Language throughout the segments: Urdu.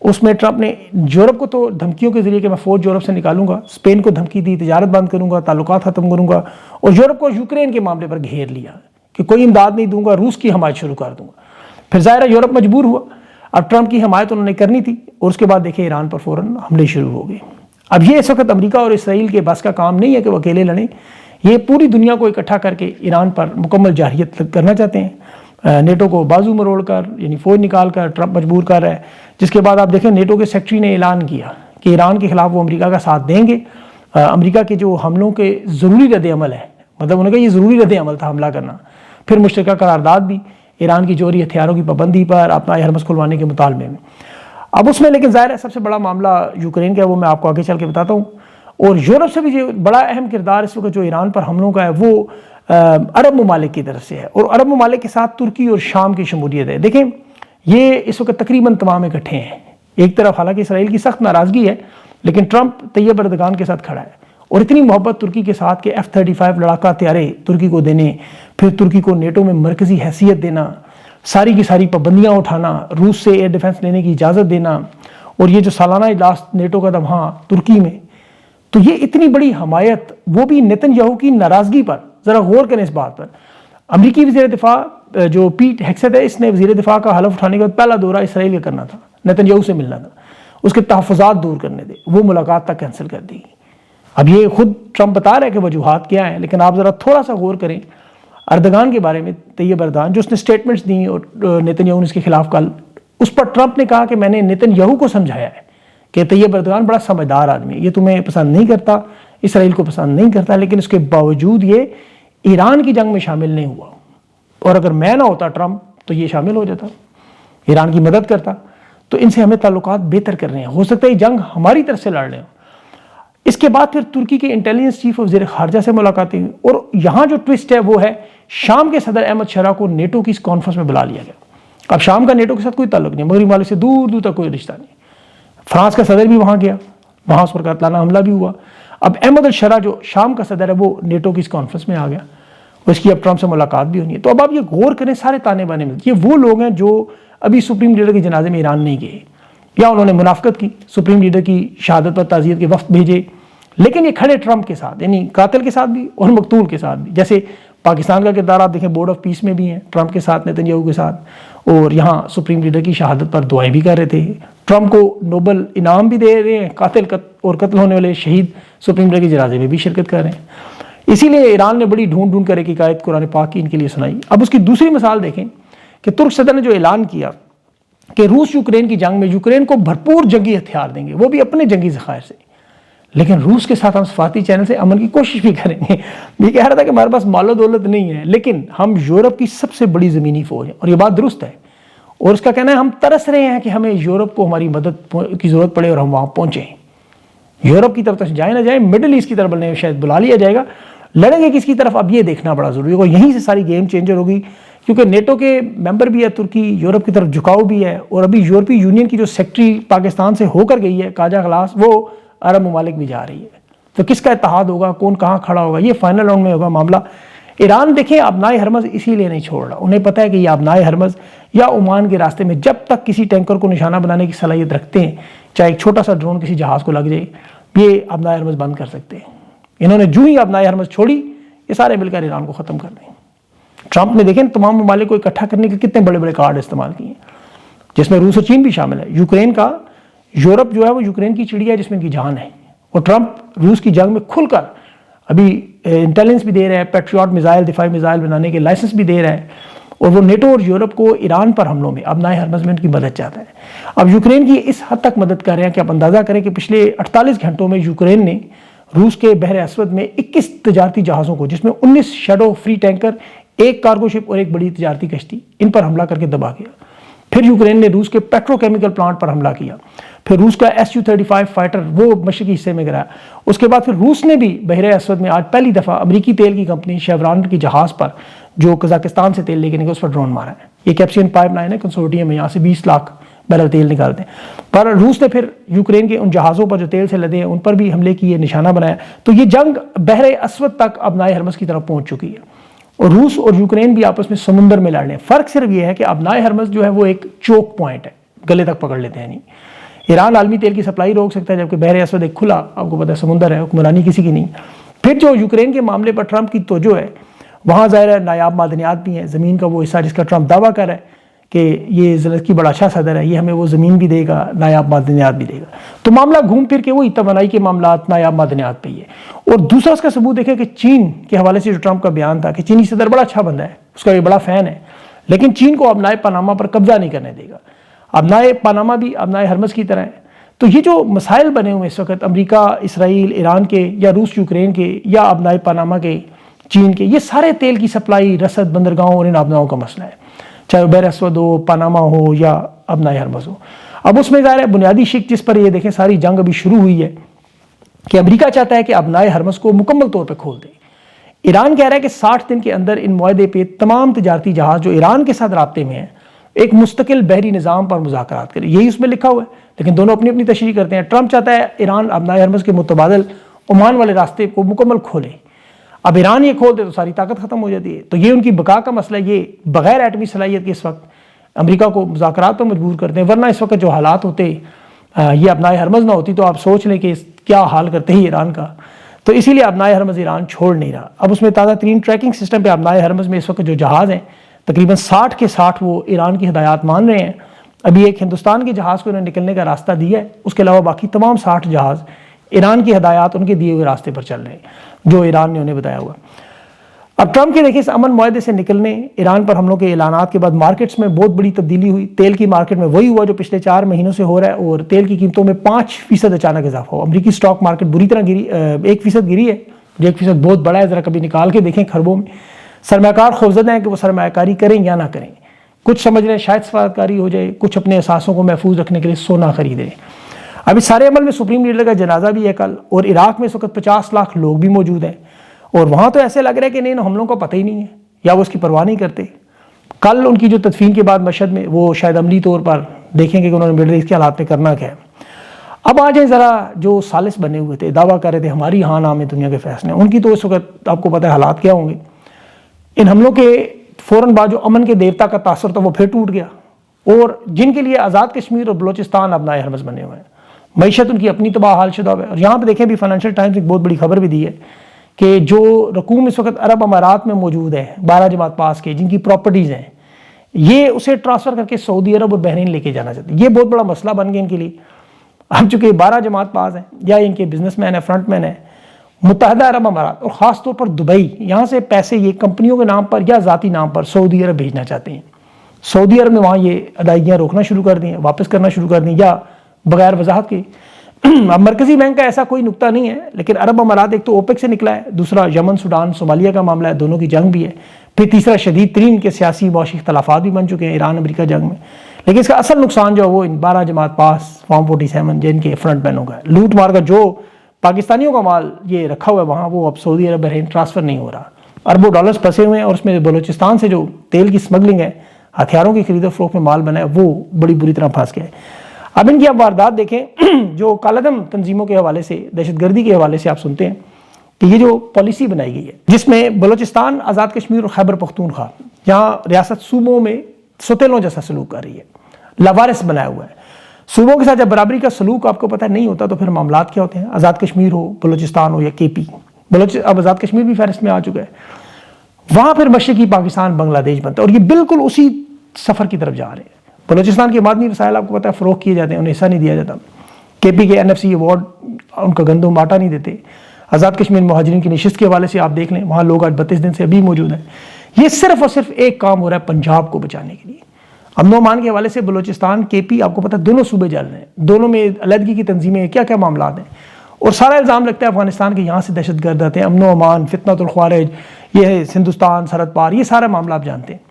اس میں ٹرمپ نے یورپ کو تو دھمکیوں کے ذریعے کہ میں فوج یورپ سے نکالوں گا، اسپین کو دھمکی دی تجارت بند کروں گا، تعلقات ختم کروں گا، اور یورپ کو یوکرین کے معاملے پر گھیر لیا کہ کوئی امداد نہیں دوں گا، روس کی حمایت شروع کر دوں گا۔ پھر ظاہر ہے یورپ مجبور ہوا، اب ٹرمپ کی حمایت انہوں نے کرنی تھی، اور اس کے بعد دیکھیں ایران پر فوراً حملے شروع ہو گئے۔ اب یہ اس وقت امریکہ اور اسرائیل کے بس کا کام نہیں ہے کہ وہ اکیلے لڑیں، یہ پوری دنیا کو اکٹھا کر کے ایران پر مکمل جارحیت کرنا چاہتے ہیں۔ نیٹو کو بازو مروڑ کر یعنی فوج نکال کر ٹرمپ مجبور کر رہا ہے، جس کے بعد آپ دیکھیں نیٹو کے سیکرٹری نے اعلان کیا کہ ایران کے خلاف وہ امریکہ کا ساتھ دیں گے۔ امریکہ کے جو حملوں کے ضروری رد عمل ہے، مطلب انہوں نے کہا یہ ضروری رد عمل تھا حملہ کرنا۔ پھر مشترکہ قرارداد بھی ایران کی جوہری ہتھیاروں کی پابندی پر، اپنا ہرمز کھلوانے کے مطالبے میں۔ اب اس میں لیکن ظاہر ہے سب سے بڑا معاملہ یوکرین کا ہے، وہ میں آپ کو آگے چل کے بتاتا ہوں۔ اور یورپ سے بھی جو بڑا اہم کردار اس وقت جو ایران پر حملوں کا ہے وہ عرب ممالک کی طرف سے ہے، اور عرب ممالک کے ساتھ ترکی اور شام کی شمولیت ہے۔ دیکھیں یہ اس وقت تقریباً تمام اکٹھے ہیں۔ ایک طرف حالانکہ اسرائیل کی سخت ناراضگی ہے، لیکن ٹرمپ طیب اردگان کے ساتھ کھڑا ہے، اور اتنی محبت ترکی کے ساتھ کہ F-35 لڑاکا ہتھیارے ترکی کو دینے، پھر ترکی کو نیٹو میں مرکزی حیثیت دینا، ساری کی ساری پابندیاں اٹھانا، روس سے ایئر ڈیفنس لینے کی اجازت دینا، اور یہ جو سالانہ اجلاس نیٹو کا تھا وہاں ترکی میں، تو یہ اتنی بڑی حمایت، وہ بھی نتن یاہو کی ناراضگی پر۔ ذرا غور کریں اس بات پر۔ امریکی وزیر دفاع جو پیٹ ہیکسٹ ہے، اس نے وزیر دفاع کا حلف اٹھانے کے بعد پہلا دورہ اسرائیل کا کرنا تھا، نتن یاہو سے ملنا تھا، اس کے تحفظات دور کرنے تھے، وہ ملاقات تک کینسل کر دی۔ اب یہ خود ٹرمپ بتا رہا ہے کہ وجوہات کیا ہیں، لیکن آپ ذرا تھوڑا سا غور کریں اردگان کے بارے میں، طیب اردگان جو اس نے سٹیٹمنٹس دی اور نتن یاہو نے اس کے خلاف کل، اس پر ٹرمپ نے کہا کہ میں نے نتن یاہو کو سمجھایا ہے کہ طیب اردگان بڑا سمجھدار آدمی ہے، یہ تمہیں پسند نہیں کرتا، اسرائیل کو پسند نہیں کرتا، لیکن اس کے باوجود یہ ایران کی جنگ میں شامل نہیں ہوا، اور اگر میں نہ ہوتا ٹرمپ تو یہ شامل ہو جاتا، ایران کی مدد کرتا۔ تو ان سے ہمیں تعلقات بہتر کرنے ہیں، ہو سکتا ہے یہ جنگ ہماری طرف سے لڑ رہے ہوں۔ اس کے بعد پھر ترکی کے انٹیلیجنس چیف وزیر خارجہ سے ملاقاتیں ہوئی، اور یہاں جو ٹوسٹ ہے وہ ہے شام کے صدر احمد شرح کو نیٹو کی اس کانفرنس میں بلا لیا گیا۔ اب شام کا نیٹو کے ساتھ کوئی تعلق نہیں، مغربی ممالک سے دور دور تک کوئی رشتہ نہیں۔ فرانس کا صدر بھی وہاں گیا، وہاں اس پر قاتلانہ حملہ بھی ہوا۔ اب احمد الشرح جو شام کا صدر ہے وہ نیٹو کی اس کانفرنس میں آ گیا، اس کی اب ٹرمپ سے ملاقات بھی ہونی ہے۔ تو اب آپ یہ غور کریں، سارے تانے بانے میں یہ وہ لوگ ہیں جو ابھی سپریم لیڈر کے جنازے میں ایران نہیں گئے، یا انہوں نے منافقت کی، سپریم لیڈر کی شہادت پر تعزیت کے وفد بھیجے، لیکن یہ کھڑے ٹرمپ کے ساتھ، یعنی قاتل کے ساتھ بھی اور مقتول کے ساتھ بھی۔ جیسے پاکستان کا کردار آپ دیکھیں بورڈ آف پیس میں بھی ہیں، ٹرمپ کے ساتھ، نتن یاہو کے ساتھ، اور یہاں سپریم لیڈر کی شہادت پر دعائیں بھی کر رہے تھے، ٹرمپ کو نوبل انعام بھی دے رہے ہیں، قاتل اور قتل ہونے والے شہید سپریم لیڈر کے جنازے میں بھی شرکت کر رہے ہیں۔ اسی لیے ایران نے بڑی ڈھونڈ ڈھونڈ کر ایک حکایت قرآن پاک کی ان کے لیے سنائی۔ اب اس کی دوسری مثال دیکھیں کہ ترک صدر نے جو اعلان کیا کہ روس یوکرین کی جنگ میں یوکرین کو بھرپور جنگی ہتھیار دیں گے، وہ بھی اپنے جنگی ذخائر سے، لیکن روس کے ساتھ ہم سفارتی چینل سے امن کی کوشش بھی کریں گے۔ یہ کہہ رہا تھا کہ ہمارے پاس مال و دولت نہیں ہے، لیکن ہم یورپ کی سب سے بڑی زمینی فوج ہیں، اور یہ بات درست ہے، اور اس کا کہنا ہے ہم ترس رہے ہیں کہ ہمیں یورپ کو ہماری مدد کی ضرورت پڑے اور ہم وہاں پہنچیں۔ یورپ کی طرف تو جائیں نہ جائیں، مڈل ایسٹ کی طرف شاید بلا لیا جائے گا، لڑیں گے کس کی طرف اب یہ دیکھنا بڑا ضروری ہوگا۔ یہیں سے ساری گیم چینجر ہوگی، کیونکہ نیٹو کے ممبر بھی ہے ترکی، یورپ کی طرف جھکاؤ بھی ہے، اور ابھی یورپی یونین کی جو سیکرٹری پاکستان سے ہو کر گئی ہے کاجا خلاص، وہ عرب ممالک بھی جا رہی ہے۔ تو کس کا اتحاد ہوگا، کون کہاں کھڑا ہوگا، یہ فائنل راؤنڈ میں ہوگا معاملہ۔ ایران دیکھیں آبنائے ہرمز اسی لیے نہیں چھوڑ رہا، انہیں پتہ ہے کہ یہ آبنائے ہرمز یا عمان کے راستے میں جب تک کسی ٹینکر کو نشانہ بنانے کی صلاحیت رکھتے ہیں، چاہے ایک چھوٹا سا ڈرون کسی جہاز کو لگ جائے، یہ آبنائے ہرمز بند کر سکتے ہیں۔ انہوں نے جو ہی آبنائے ہرمز چھوڑی، یہ سارے مل کر ایران کو ختم کر دیں۔ ٹرمپ نے دیکھیں تمام ممالک کو اکٹھا کرنے کے کتنے بڑے بڑے کارڈ استعمال کیے ہیں، جس میں روس اور چین بھی شامل ہے۔ یوکرین کا یورپ جو ہے وہ یوکرین کی چڑیا ہے جس میں ان کی جان ہے، اور ٹرمپ روس کی جنگ میں کھل کر ابھی انٹیلیجنس بھی دے رہا ہے، پیٹریوٹ میزائل، دفاعی میزائل بنانے کے لائسنس بھی دے رہا ہے، اور وہ نیٹو اور یورپ کو ایران پر حملوں میں آبنائے ہرمز میں ان کی مدد چاہتا ہے۔ اب یوکرین کی اس حد تک مدد کر رہے ہیں کہ آپ اندازہ کریں کہ پچھلے 48 گھنٹوں میں یوکرین نے روس کے بحر اسود میں 21 تجارتی جہازوں کو، جس میں 19 شیڈو فری ٹینکر، ایک کارگو شپ اور ایک بڑی تجارتی کشتی، ان پر حملہ کر کے دبا گیا۔ پھر یوکرین نے روس کے پیٹرو کیمیکل پلانٹ پر حملہ کیا، پھر روس کا Su-35 فائٹر وہ مشرقی حصے میں گرایا۔ اس کے بعد پھر روس نے بھی بحر اسود میں آج پہلی دفعہ امریکی تیل کی کمپنی شیوران کی جہاز پر جو قزاقستان سے تیل لے کے نکلا اس پر ڈرون مارا ہے۔ یہ کیپسین پائپ لائن ہے، کنسورٹیم میں، یہاں سے 20 لاکھ بیرل تیل نکالتے ہیں۔ پر روس نے پھر یوکرین کے ان جہازوں پر جو تیل سے لدے ہیں ان پر بھی حملے کیے، نشانہ بنایا۔ تو یہ جنگ بحر اسود تک آبنائے ہرمز کی طرف پہنچ چکی ہے، اور روس اور یوکرین بھی آپس میں سمندر میں لڑ رہے ہیں۔ فرق صرف یہ ہے کہ آبنائے ہرمز جو ہے وہ ایک چوک پوائنٹ ہے، گلے تک پکڑ لیتے ہیں نہیں، ایران عالمی تیل کی سپلائی روک سکتا ہے، جبکہ بحر اسود ایک کھلا آپ کو پتہ ہے سمندر ہے، حکمرانی کسی کی نہیں۔ پھر جو یوکرین کے معاملے پر ٹرمپ کی توجہ ہے، وہاں ظاہر ہے نایاب معدنیات بھی ہیں، زمین کا وہ حصہ جس کا ٹرمپ دعویٰ کر رہا ہے کہ یہ زیلنسکی بڑا اچھا صدر ہے، یہ ہمیں وہ زمین بھی دے گا، نایاب معدنیات بھی دے گا۔ تو معاملہ گھوم پھر کے وہی توانائی کے معاملات، نایاب معدنیات پہ ہی ہے۔ اور دوسرا اس کا ثبوت دیکھیں کہ چین کے حوالے سے جو ٹرمپ کا بیان تھا کہ چینی صدر بڑا اچھا بندہ ہے، اس کا یہ بڑا فین ہے، لیکن چین کو ابنائے پاناما پر قبضہ نہیں کرنے دے گا۔ ابنائے پاناما بھی ابنائے ہرمز کی طرح ہیں۔ تو یہ جو مسائل بنے ہوئے اس وقت امریکہ، اسرائیل، ایران کے یا روس یوکرین کے یا ابنائے پاناما کے، چین کے، یہ سارے تیل کی سپلائی، رسد، بندرگاہوں اور ان ابناؤں کا مسئلہ ہے، چاہے وہ بحر اسود ہو، پاناما ہو یا ابنائے ہرمز ہو۔ اب اس میں ظاہر ہے بنیادی شک جس پر یہ دیکھیں ساری جنگ ابھی شروع ہوئی ہے کہ امریکہ چاہتا ہے کہ ابنائے ہرمز کو مکمل طور پہ کھول دے۔ ایران کہہ رہا ہے کہ 60 دن کے اندر ان معاہدے پہ تمام تجارتی جہاز جو ایران کے ساتھ رابطے میں ہیں ایک مستقل بحری نظام پر مذاکرات کرے، یہی اس میں لکھا ہوا ہے، لیکن دونوں اپنی اپنی تشریح کرتے ہیں۔ ٹرمپ چاہتا ہے ایران ابنائے ہرمز کے متبادل عمان والے راستے کو مکمل کھولے، اب ایران یہ کھول دے تو ساری طاقت ختم ہو جاتی ہے۔ تو یہ ان کی بقا کا مسئلہ، یہ بغیر ایٹمی صلاحیت کے اس وقت امریکہ کو مذاکرات پر مجبور کرتے ہیں، ورنہ اس وقت جو حالات ہوتے یہ ابنائے ہرمز نہ ہوتی تو آپ سوچ لیں کہ کیا حال کرتے ہی ایران کا۔ تو اسی لیے ابنائے ہرمز ایران چھوڑ نہیں رہا۔ اب اس میں تازہ ترین ٹریکنگ سسٹم پہ ابنائے ہرمز میں اس وقت جو جہاز ہیں تقریباً 60 کے 60 وہ ایران کی ہدایات مان رہے ہیں۔ ابھی ایک ہندوستان کے جہاز کو انہوں نے نکلنے کا راستہ دیا ہے، اس کے علاوہ باقی تمام 60 جہاز ایران کی ہدایات ان کے دیے ہوئے راستے پر چل رہے ہیں جو ایران نے انہیں بتایا ہوا۔ اب ٹرمپ کے دیکھیں اس امن معاہدے سے نکلنے، ایران پر حملوں کے اعلانات کے بعد مارکیٹس میں بہت بڑی تبدیلی ہوئی۔ تیل کی مارکیٹ میں وہی ہوا جو پچھلے 4 مہینوں سے ہو رہا ہے، اور تیل کی قیمتوں میں 5% اچانک اضافہ ہوا۔ امریکی سٹاک مارکیٹ بری طرح گری، 1% گری ہے، 1% بہت بڑا ہے، ذرا کبھی نکال کے دیکھیں خربوں میں۔ سرمایہ کار خوفزدہ ہیں کہ وہ سرمایہ کاری کریں یا نہ کریں، کچھ سمجھ رہے ہیں شاید سفارتکاری ہو جائے، کچھ اپنے اثاثوں کو محفوظ رکھنے کے لیے سونا خریدیں۔ اب اس سارے عمل میں سپریم لیڈر کا جنازہ بھی ہے کل، اور عراق میں اس وقت 50 لاکھ لوگ بھی موجود ہیں، اور وہاں تو ایسے لگ رہا ہے کہ نہیں ان حملوں کا پتہ ہی نہیں ہے یا وہ اس کی پرواہ نہیں کرتے۔ کل ان کی جو تدفین کے بعد مشہد میں وہ شاید عملی طور پر دیکھیں گے کہ انہوں نے مڈل ایسٹ کے حالات میں کرنا کیا ہے۔ اب آ جائیں ذرا جو سالس بنے ہوئے تھے، دعویٰ کر رہے تھے ہماری ہاں نام ہے دنیا کے فیصلے، ان کی تو اس وقت آپ کو پتہ ہے حالات کیا ہوں گے۔ ان حملوں کے فوراً بعد جو امن کے دیوتا کا تاثر تھا وہ پھر ٹوٹ گیا، اور جن کے لیے آزاد کشمیر اور بلوچستان ابنائے ہرمز بنے ہوئے ہیں، معیشت ان کی اپنی تباہ حال شدہ ہے۔ اور یہاں پہ دیکھیں بھی فائنینشیل ٹائمز ایک بہت بڑی خبر بھی دی ہے کہ جو رقوم اس وقت عرب امارات میں موجود ہے 12 جماعت پاس کے، جن کی پراپرٹیز ہیں، یہ اسے ٹرانسفر کر کے سعودی عرب اور بحرین لے کے جانا چاہتے ہیں۔ یہ بہت بڑا مسئلہ بن گیا ان کے لیے۔ اب چونکہ 12 جماعت پاس ہیں یا ان کے بزنس مین ہیں، فرنٹ مین ہیں، متحدہ عرب امارات اور خاص طور پر دبئی، یہاں سے پیسے یہ کمپنیوں کے نام پر یا ذاتی نام پر سعودی عرب بھیجنا چاہتے ہیں۔ سعودی عرب نے وہاں یہ ادائیگیاں روکنا شروع کر دیں، واپس کرنا شروع کر دیں یا بغیر وضاحت کے۔ اب مرکزی بینک کا ایسا کوئی نقطہ نہیں ہے، لیکن عرب امارات ایک تو اوپیک سے نکلا ہے، دوسرا یمن، سوڈان، صومالیہ کا معاملہ ہے، دونوں کی جنگ بھی ہے، پھر تیسرا شدید ترین کے سیاسی معاشی اختلافات بھی بن چکے ہیں ایران امریکہ جنگ میں۔ لیکن اس کا اصل نقصان جو ہے وہ ان 12 جماعت پاس فارم 47 جن کے فرنٹ مینوں کا ہے۔ لوٹ مار کا جو پاکستانیوں کا مال یہ رکھا ہوا ہے وہاں، وہ اب سعودی عرب بحرین ٹرانسفر نہیں ہو رہا، اربوں ڈالرز پھنسے ہوئے ہیں، اور اس میں بلوچستان سے جو تیل کی سمگلنگ ہے، ہتھیاروں کی خرید و فروخت میں مال بنا ہے، وہ بڑی بری طرح پھنس گیا ہے۔ اب ان کی اب واردات دیکھیں جو کالعدم تنظیموں کے حوالے سے، دہشت گردی کے حوالے سے آپ سنتے ہیں کہ یہ جو پالیسی بنائی گئی ہے جس میں بلوچستان، آزاد کشمیر اور خیبر پختونخوا، جہاں ریاست صوبوں میں ستیلوں جیسا سلوک کر رہی ہے، لاوارث بنایا ہوا ہے۔ صوبوں کے ساتھ جب برابری کا سلوک آپ کو پتہ نہیں ہوتا تو پھر معاملات کیا ہوتے ہیں؟ آزاد کشمیر ہو، بلوچستان ہو یا کے پی، اب آزاد کشمیر بھی فہرست میں آ چکا ہے، وہاں پھر مشرقی پاکستان بنگلہ دیش بنتا ہے، اور یہ بالکل اسی سفر کی طرف جا رہے ہیں۔ بلوچستان کے معدنی وسائل آپ کو پتہ ہے فروخت کیے جاتے ہیں، انہیں حصہ نہیں دیا جاتا۔ کے پی کے NFC ایوارڈ ان کا گندم آٹا نہیں دیتے۔ آزاد کشمیر مہاجرین کی نشست کے حوالے سے آپ دیکھ لیں، وہاں لوگ آج 32 دن سے ابھی موجود ہیں۔ یہ صرف اور صرف ایک کام ہو رہا ہے پنجاب کو بچانے کے لیے۔ امن و امان کے حوالے سے بلوچستان، کے پی، آپ کو پتہ ہے دونوں صوبے جل رہے ہیں، دونوں میں علیحدگی کی تنظیمیں کیا کیا معاملات ہیں، اور سارا الزام لگتا ہے افغانستان کے یہاں سے دہشت گرد آتے ہیں، امن و امان، فتنۃ الخوارج، یہ ہے ہندوستان سرحد پار، یہ سارا معاملہ آپ جانتے ہیں۔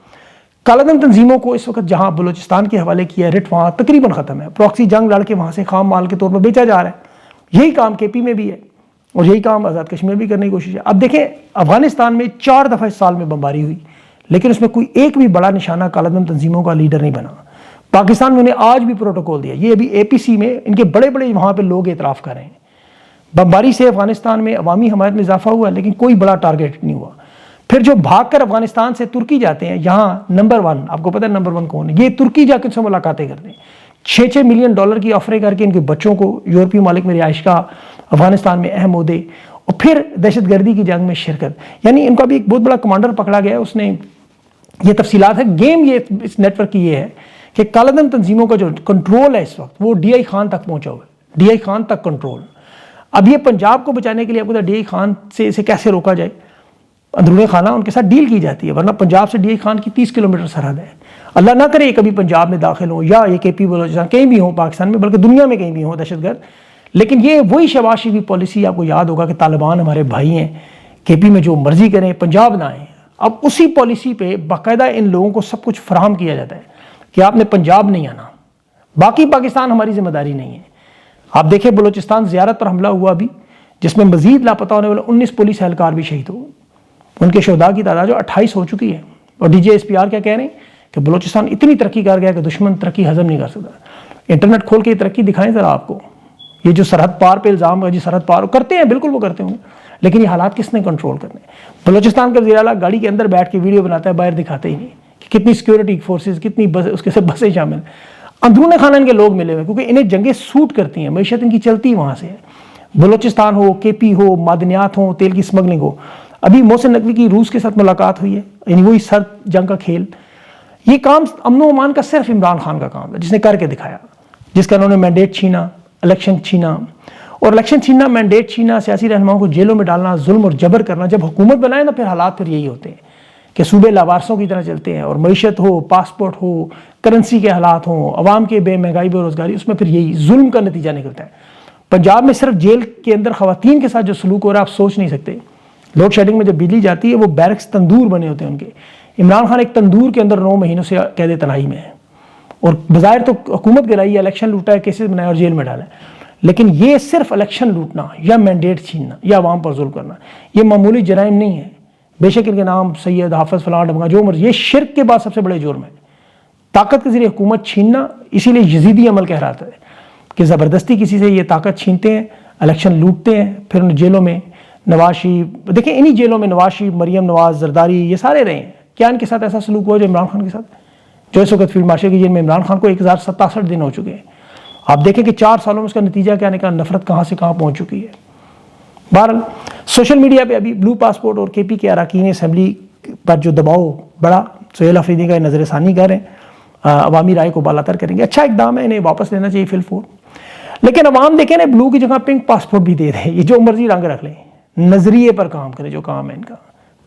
کالعدم تنظیموں کو اس وقت جہاں بلوچستان کے حوالے کیا رٹ وہاں تقریباً ختم ہے، پراکسی جنگ لڑ کے وہاں سے خام مال کے طور پر بیچا جا رہا ہے۔ یہی کام کے پی میں بھی ہے اور یہی کام آزاد کشمیر بھی کرنے کی کوشش ہے۔ اب دیکھیں افغانستان میں 4 دفعہ اس سال میں بمباری ہوئی، لیکن اس میں کوئی ایک بھی بڑا نشانہ کالعدم تنظیموں کا لیڈر نہیں بنا۔ پاکستان میں انہیں آج بھی پروٹوکول دیا، یہ ابھی APC میں ان کے بڑے بڑے وہاں پہ لوگ اعتراف کر رہے ہیں۔ بمباری سے افغانستان میں عوامی حمایت میں اضافہ ہوا لیکن کوئی بڑا ٹارگیٹ نہیں ہوا۔ پھر جو بھاگ کر افغانستان سے ترکی جاتے ہیں، یہاں نمبر 1 آپ کو پتہ ہے نمبر 1 کون ہے؟ یہ ترکی جا کے ان سے ملاقاتیں کرتے ہیں $6 ملین کی آفریں کر کے ان کے بچوں کو یورپی ممالک میں رہائش کا، افغانستان میں اہم عہدے، اور پھر دہشت گردی کی جنگ میں شرکت. یعنی ان کا بھی ایک بہت بڑا کمانڈر پکڑا گیا ہے. اس نے یہ تفصیلات ہے. گیم یہ اس نیٹ ورک کی یہ ہے کہ کالعدم تنظیموں کا جو کنٹرول ہے اس وقت وہ ڈی آئی خان تک پہنچا ہوا ہے. ڈی آئی خان تک کنٹرول. اب یہ پنجاب کو بچانے کے لیے آپ کو ڈی آئی خان سے اسے کیسے روکا جائے؟ اندرون خانہ ان کے ساتھ ڈیل کی جاتی ہے، ورنہ پنجاب سے ڈی آئی خان کی 30 کلومیٹر سرحد ہے. اللہ نہ کرے کبھی پنجاب میں داخل ہوں یا یہ کے پی بلوچستان کہیں بھی ہوں پاکستان میں، بلکہ دنیا میں کہیں بھی ہوں دہشت گرد. لیکن یہ وہی شہباز شریف کی پالیسی، آپ کو یاد ہوگا کہ طالبان ہمارے بھائی ہیں، کے پی میں جو مرضی کریں، پنجاب نہ آئیں. اب اسی پالیسی پہ باقاعدہ ان لوگوں کو سب کچھ فراہم کیا جاتا ہے کہ آپ نے پنجاب نہیں آنا، باقی پاکستان ہماری ذمہ داری نہیں ہے. آپ دیکھیں بلوچستان زیارت پر حملہ ہوا بھی، جس میں مزید لاپتہ ہونے والے 19 پولیس اہلکار بھی شہید ہو. ان کے شہداء کی تعداد جو 28 ہو چکی ہے. اور D J S P R کیا کہہ رہے ہیں کہ بلوچستان اتنی ترقی کر گیا کہ دشمن ترقی ہضم نہیں کر سکتا. انٹرنیٹ کھول کے یہ ترقی دکھائیں ذرا آپ کو. یہ جو سرحد پار پہ الزام ہے، جی سرحد پار کرتے ہیں، بالکل وہ کرتے ہوں گے، لیکن یہ حالات کس نے کنٹرول کرنے؟ بلوچستان کا وزیر اعلیٰ گاڑی کے اندر بیٹھ کے ویڈیو بناتا ہے، باہر دکھاتے ہی نہیں کہ کتنی سیکورٹی فورسز، کتنی اس کے ساتھ بسیں شامل ہیں. اندرون خانہ ان کے لوگ ملے ہوئے کیونکہ انہیں جنگیں سوٹ کرتی ہیں، معیشت ان کی چلتی وہاں سے ہے. بلوچستان ہو، کے پی ہو، معدنیات ہو، تیل کی سمگلنگ ہو. ابھی محسن نقوی کی روس کے ساتھ ملاقات ہوئی ہے، یعنی وہی سرد جنگ کا کھیل. یہ کام امن و امان کا صرف عمران خان کا کام ہے، جس نے کر کے دکھایا، جس کا انہوں نے مینڈیٹ چھینا، الیکشن چھینا. اور الیکشن چھیننا، مینڈیٹ چھیننا، سیاسی رہنماؤں کو جیلوں میں ڈالنا، ظلم اور جبر کرنا. جب حکومت بنائے نا پھر حالات پھر یہی ہوتے ہیں کہ صوبے لاوارسوں کی طرح چلتے ہیں، اور معیشت ہو، پاسپورٹ ہو، کرنسی کے حالات ہوں، عوام کے مہنگائی، بے روزگاری، اس میں پھر یہی ظلم کا نتیجہ نکلتا ہے. پنجاب میں صرف جیل کے اندر خواتین کے ساتھ جو سلوک ہو رہا ہے آپ سوچ نہیں سکتے. لوڈ شیڈنگ میں جب بجلی جاتی ہے وہ بیرکس تندور بنے ہوتے ہیں ان کے. عمران خان ایک تندور کے اندر 9 مہینوں سے قید تنہائی میں ہے، اور بظاہر تو حکومت گرائی ہے، الیکشن لوٹا ہے، کیسز بنائے اور جیل میں ڈالا ہے. لیکن یہ صرف الیکشن لوٹنا یا مینڈیٹ چھیننا یا عوام پر ظلم کرنا یہ معمولی جرائم نہیں ہے. بے شک ان کے نام سید، حافظ، فلاں ڈمگا، جو مرضی، یہ شرک کے بعد سب سے بڑے جرم ہے. طاقت کے ذریعے حکومت چھیننا، اسی لیے یزیدی عمل کہلاتا ہے کہ زبردستی کسی سے یہ طاقت چھینتے ہیں، الیکشن لوٹتے ہیں، پھر ان جیلوں میں نواز شریف، دیکھیں انہی جیلوں میں نواز شریف، مریم نواز، زرداری، یہ سارے رہے ہیں. کیا ان کے ساتھ ایسا سلوک ہوا جو عمران خان کے ساتھ؟ جو اس وقت فیلڈ مارشل کی جیل میں عمران خان کو 1067 دن ہو چکے ہیں. آپ دیکھیں کہ 4 سالوں میں اس کا نتیجہ کیا نکلا، نفرت کہاں سے کہاں پہنچ چکی ہے. بہرحال سوشل میڈیا پہ ابھی بلو پاسپورٹ اور کے پی کے اراکین اسمبلی پر جو دباؤ بڑا، سہیل آفریدی کا نظر ثانی کر رہے ہیں، عوامی رائے کو بالاتر کریں گے. اچھا اقدام ہے، انہیں واپس لینا چاہیے فل فور. لیکن عوام دیکھیں نا، بلو کی جگہ پنک پاسپورٹ بھی دے رہے ہیں. یہ جو مرضی رنگ رکھ لیں، نظریے پر کام کریں جو کام ہے ان کا،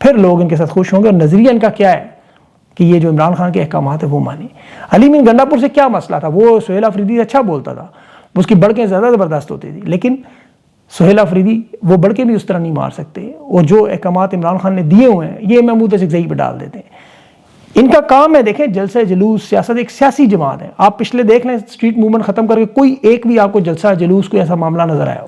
پھر لوگ ان کے ساتھ خوش ہوں گے. اور نظریہ ان کا کیا ہے کہ یہ جو عمران خان کے احکامات ہیں وہ مانی. علیم گنڈا پور سے کیا مسئلہ تھا؟ وہ سہیل آفریدی اچھا بولتا تھا، اس کی بڑکیں زیادہ زبردست ہوتی تھی، لیکن سہیل آفریدی وہ بڑکیں بھی اس طرح نہیں مار سکتے. اور جو احکامات عمران خان نے دیے ہوئے ہیں یہ محمود اذکزئی پہ ڈال دیتے ہیں. ان کا کام ہے، دیکھیں جلسہ جلوس، سیاست ایک سیاسی جماعت ہے. آپ پچھلے دیکھ لیں اسٹریٹ موومنٹ ختم کر کے کوئی ایک بھی آپ کو جلسہ جلوس کوئی ایسا معاملہ نظر آیا ہو؟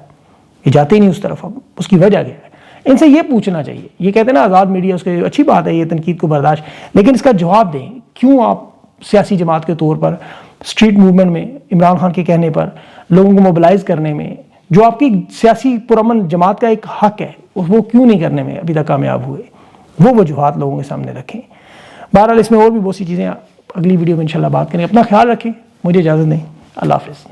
یہ جاتے ہی نہیں اس طرف. اب اس کی وجہ کیا ہے؟ ان سے یہ پوچھنا چاہیے. یہ کہتے ہیں نا آزاد میڈیا، اس کے اچھی بات ہے یہ تنقید کو برداشت، لیکن اس کا جواب دیں. کیوں آپ سیاسی جماعت کے طور پر اسٹریٹ موومنٹ میں عمران خان کے کہنے پر لوگوں کو موبلائز کرنے میں، جو آپ کی سیاسی پرامن جماعت کا ایک حق ہے، وہ کیوں نہیں کرنے میں ابھی تک کامیاب ہوئے؟ وہ وجوہات لوگوں کے سامنے رکھیں. بہرحال اس میں اور بھی بہت سی چیزیں اگلی ویڈیو میں انشاءاللہ بات کریں. اپنا خیال رکھیں. مجھے اجازت دیں. اللہ حافظ.